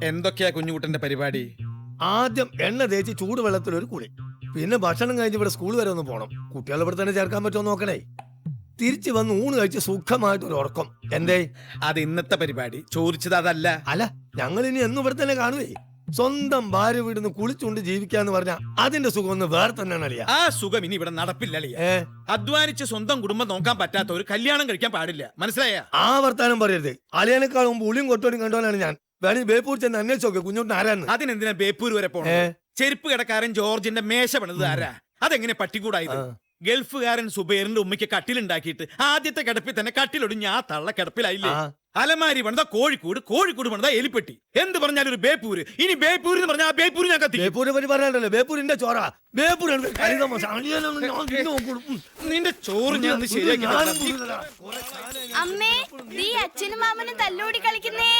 എന്തൊക്കെയാ കുഞ്ഞുകുട്ടന്റെ പരിപാടി? ആദ്യം എണ്ണ തേച്ച് ചൂടുവെള്ളത്തിൽ ഒരു കുളി, പിന്നെ ഭക്ഷണം കഴിഞ്ഞ് ഇവിടെ സ്കൂൾ വരെ ഒന്ന് പോണം. കുട്ടികളെ ഇവിടെ തന്നെ ചേർക്കാൻ പറ്റുമോ നോക്കണേ. തിരിച്ചു വന്ന് ഊണ് കഴിച്ച് സുഖമായിട്ടൊരു ഉറക്കം. എന്തേ? അത് ഇന്നത്തെ പരിപാടി. ചോദിച്ചത് അതല്ല. അല്ല, ഞങ്ങൾ ഇനി എന്നും ഇവിടെ തന്നെ കാണുവേ. സ്വന്തം ഭാര്യ വീടിന്ന് കുളിച്ചുകൊണ്ട് ജീവിക്കാന്ന് പറഞ്ഞാ അതിന്റെ സുഖം ഒന്ന് വേറെ തന്നെയാണ് അളിയ. ആ സുഖം ഇനി ഇവിടെ നടപ്പില്ലളിയ. അധ്വാനിച്ച് സ്വന്തം കുടുംബം നോക്കാൻ പറ്റാത്ത ഒരു കല്യാണം കഴിക്കാൻ പാടില്ല. മനസ്സിലായ? ആ വർത്താനം പറയരുത്. അളിയനേക്കാൾ മുമ്പ് ഉളിയും കൊട്ടോടും കണ്ടോനാണ് ഞാൻ. വേണമെങ്കിൽ ബേപ്പൂർ ചെന്ന് അന്വേഷിച്ചോക്കെ കുഞ്ഞുട്ടിന് ആരാന്ന്. അതിനെന്തിനാ ബേപ്പൂർ വരെ പോണേ? ചെരുപ്പ് കടക്കാരൻ ജോർജിന്റെ മേശ പണിത് ആരാ? അതെങ്ങനെ പട്ടിക്കൂടായത്? ഗൾഫുകാരൻ സുബൈറിന്റെ ഉമ്മയ്ക്ക് കട്ടിലുണ്ടാക്കിയിട്ട് ആദ്യത്തെ കിടപ്പിൽ തന്നെ കട്ടിലൊടിഞ്ഞ് ആ തള്ള കിടപ്പിലായില്ലേ? അലമാരി പണിത കോഴിക്കോട്, കോഴിക്കോട് പണിത എലിപ്പെട്ടി. എന്ത് പറഞ്ഞാലും ഒരു ബേപ്പൂര്. ഇനി ബേപ്പൂർ എന്ന് പറഞ്ഞാൽ ബേപ്പൂർ ഞാൻ കത്തി. ബേപ്പൂരെ പറ്റി പറയാനല്ലേ? ബേപ്പൂരിന്റെ ചോറ. ബേപ്പൂർ നിന്റെ ചോറ് ഞാൻ ശരിയാക്കി. അമ്മേ, നീ അച്ഛനും മാമനും തല്ലോടി കളിക്കുന്നേ.